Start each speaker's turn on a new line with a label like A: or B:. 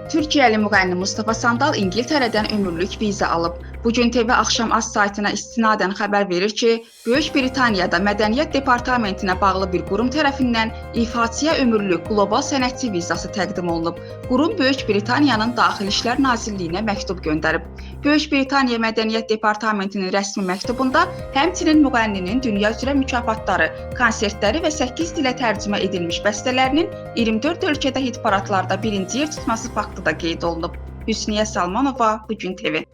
A: Türkiyəli müğənni Mustafa Sandal İngiltərədən ömürlük viza alıb. Bugün TV Axşam Az saytına istinadən xəbər verir ki, Böyük Britaniyada Mədəniyyət Departamentinə bağlı bir qurum tərəfindən ifaçıya ömürlük qlobal sənətçi vizası təqdim olunub. Qurum Böyük Britaniyanın Daxili İşlər Nazirliyinə məktub göndərib. Böyük Britaniya Mədəniyyət Departamentinin rəsmi məktubunda həmçinin müğənninin dünya üzrə mükafatları, konsertləri və 8 dilə tərcümə edilmiş bəstələrinin 24 ölkədə hit paradlarda birinci yer tutması faktı da qeyd olunub. Hüsniyə Salmanova, Bugün TV.